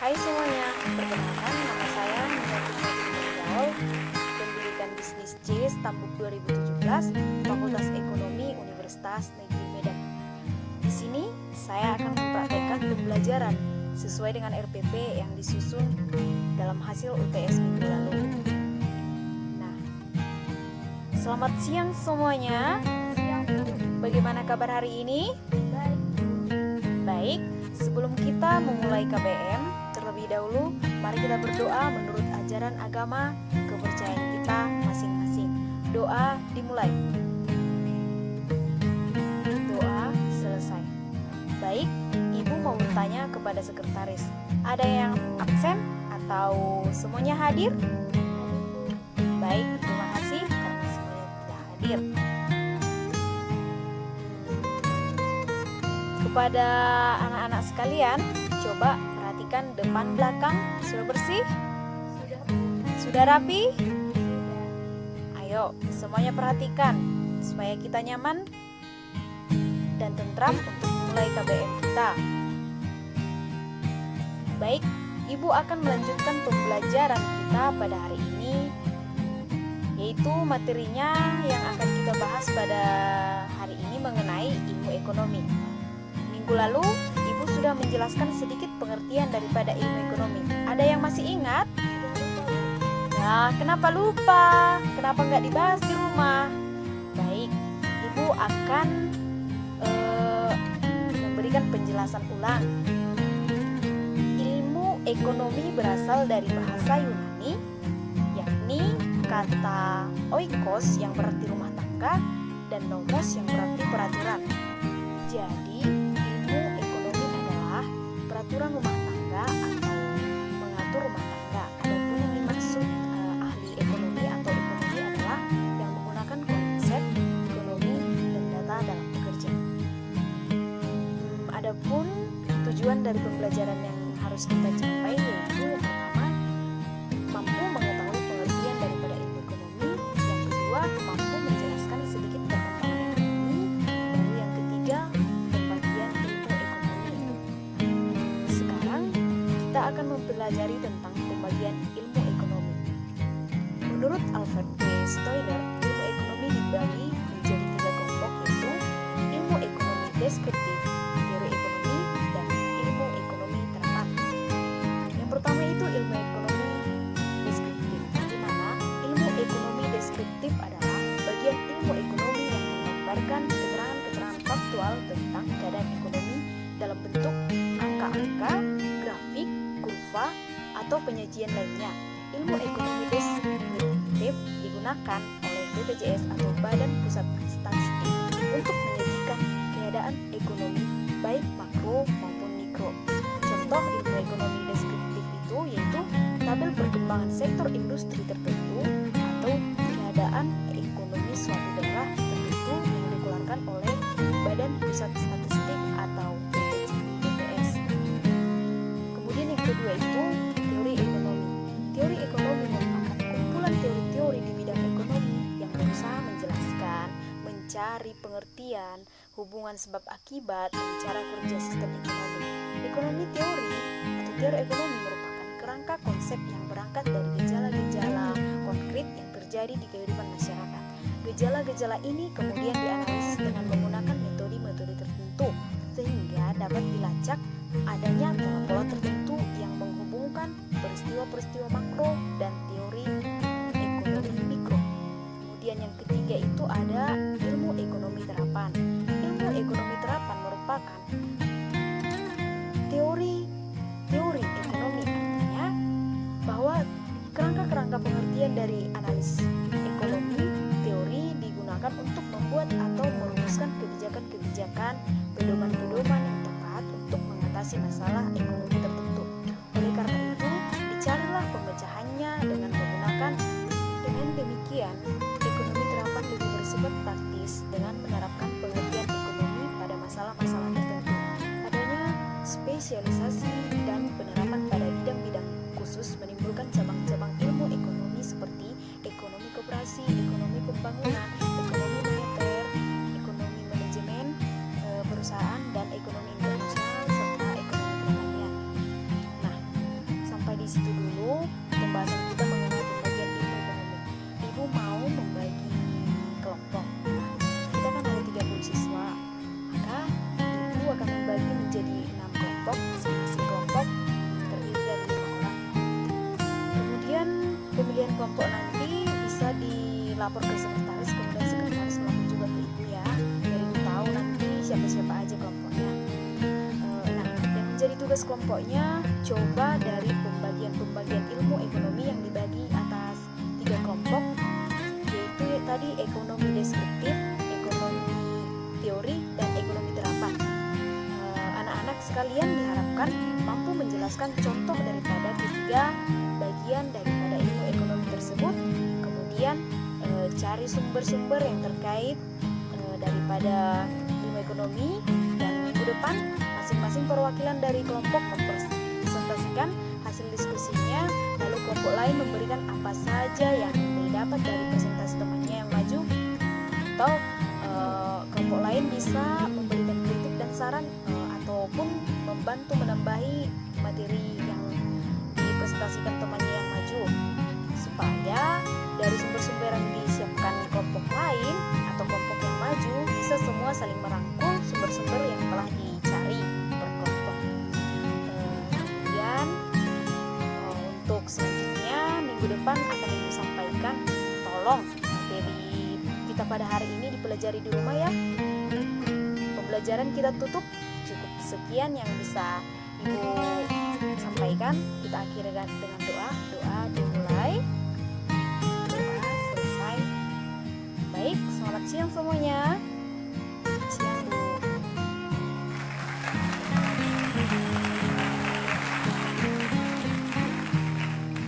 Hai semuanya, perkenalkan nama saya Nia Putri Gaul, Pendidikan Bisnis C Stambuk 2017, Fakultas Ekonomi Universitas Negeri Medan. Di sini saya akan mempraktekkan pembelajaran sesuai dengan RPP yang disusun dalam hasil UTS minggu lalu. Nah, selamat siang semuanya. Bagaimana kabar hari ini? Baik, sebelum kita memulai KBM, terlebih dahulu mari kita berdoa menurut ajaran agama kepercayaan kita masing-masing. Doa dimulai. Doa selesai. Baik, Ibu mau bertanya kepada sekretaris, ada yang absen atau semuanya hadir? Baik, terima kasih karena semuanya tidak hadir. Kepada anak-anak sekalian, coba perhatikan depan belakang sudah bersih? Sudah rapi? Ayo, semuanya perhatikan supaya kita nyaman dan tentram untuk mulai KBM kita. Baik, Ibu akan melanjutkan pembelajaran kita pada hari ini, yaitu materinya yang akan kita bahas pada hari ini mengenai ilmu ekonomi. Minggu lalu, Ibu sudah menjelaskan sedikit pengertian daripada ilmu ekonomi. Ada yang masih ingat? Nah, kenapa lupa? Kenapa nggak dibahas di rumah? Baik, Ibu akan memberikan penjelasan ulang. Ilmu ekonomi berasal dari bahasa Yunani, yakni kata oikos yang berarti rumah tangga dan nomos yang berarti peraturan. Jadi, ilmu ekonomi adalah peraturan rumah tangga atau mengatur rumah tangga. Adapun yang dimaksud ahli ekonomi atau ekonomi adalah yang menggunakan konsep ekonomi dan data dalam bekerja. Adapun tujuan dari pembelajaran yang harus kita capai yaitu yang pertama, mampu mengetahui pengertian daripada ilmu ekonomi. Yang kedua, mampu menjelaskan sedikit perkembangan ekonomi. Lalu yang ketiga, pembagian ilmu ekonomi. Sekarang kita akan mempelajari tentang pembagian ilmu ekonomi. Menurut Alfred P. Stoiler, ilmu ekonomi dibagi menjadi 3 kelompok, yaitu ilmu ekonomi deskriptif, teori ekonomi, dan ilmu ekonomi terapan. Yang pertama itu ilmu ekonomi deskriptif, di mana ilmu ekonomi deskriptif adalah bagian ilmu ekonomi yang menggambarkan keterangan-keterangan faktual tentang keadaan ekonomi dalam bentuk angka-angka, grafik, kurva, atau penyajian lainnya. Ilmu ekonomi deskriptif digunakan oleh BPJS atau Badan Pusat Statistik untuk menyajikan keadaan ekonomi baik makro maupun mikro. Contoh ilmu ekonomi deskriptif itu yaitu tabel perkembangan sektor industri tertentu atau keadaan ekonomi suatu daerah tertentu yang dikeluarkan oleh Badan Pusat Statistik atau BPS. Kemudian yang kedua itu teori ekonomi. Teori ekonomi merupakan kumpulan teori-teori di bidang ekonomi yang berusaha menjelaskan, mencari pengertian, hubungan sebab akibat, dan cara kerja sistem ekonomi. Ekonomi teori atau teori ekonomi merupakan kerangka konsep yang berangkat dari gejala-gejala konkret yang terjadi di kehidupan masyarakat. Gejala-gejala ini kemudian dianalisis dengan menggunakan metode-metode tertentu sehingga dapat dilacak adanya pola-pola tertentu yang menghubungkan peristiwa-peristiwa makro dan teori ekonomi mikro. Kemudian yang ketiga itu ada ilmu ekonomi terapan. Ilmu ekonomi terapan merupakan teori ekonomi, artinya bahwa kerangka-kerangka pengertian dari analisis ekonomi teori digunakan untuk membuat atau merumuskan kebijakan-kebijakan, pedoman-pedoman yang tepat untuk mengatasi masalah ekonomi tertentu. di situ dulu pembahasan kita mengenai pembagian ilmu ekonomi. Ibu mau membagi kelompok. Nah, kita kan ada 30 siswa, maka ibu akan membagi menjadi 6 kelompok, masing-masing kelompok terdiri dari 5 orang. Kemudian pemilihan kelompok nanti bisa dilapor ke sekretaris, kemudian sekretaris melapor juga ke ibu ya, biar ibu tahu nanti siapa-siapa aja kelompoknya. Nah, yang menjadi tugas kelompoknya coba dari pembagian ilmu ekonomi yang dibagi atas 3 kelompok, yaitu tadi ekonomi deskriptif, ekonomi teori, dan ekonomi terapan. Anak-anak sekalian diharapkan mampu menjelaskan contoh daripada ketiga bagian daripada ilmu ekonomi tersebut, kemudian cari sumber-sumber yang terkait daripada ilmu ekonomi, dan minggu depan masing-masing perwakilan dari kelompok mempresentasikan hasil diskusinya, lalu kelompok lain memberikan apa saja yang didapat dari presentasi temannya yang maju, atau kelompok lain bisa memberikan kritik dan saran ataupun membantu menambahi materi yang dipresentasikan temannya yang maju, supaya dari sumber-sumber yang disiapkan kelompok lain atau kelompok yang maju bisa semua saling merangkul sumber-sumber yang telah dicari per kelompok. Kemudian untuk selanjutnya minggu depan akan ibu sampaikan, tolong materi kita pada hari ini dipelajari di rumah ya. Pembelajaran kita tutup, cukup sekian yang bisa ibu sampaikan. Kita akhiri dengan doa dimulai, doa selesai. Baik, selamat siang semuanya.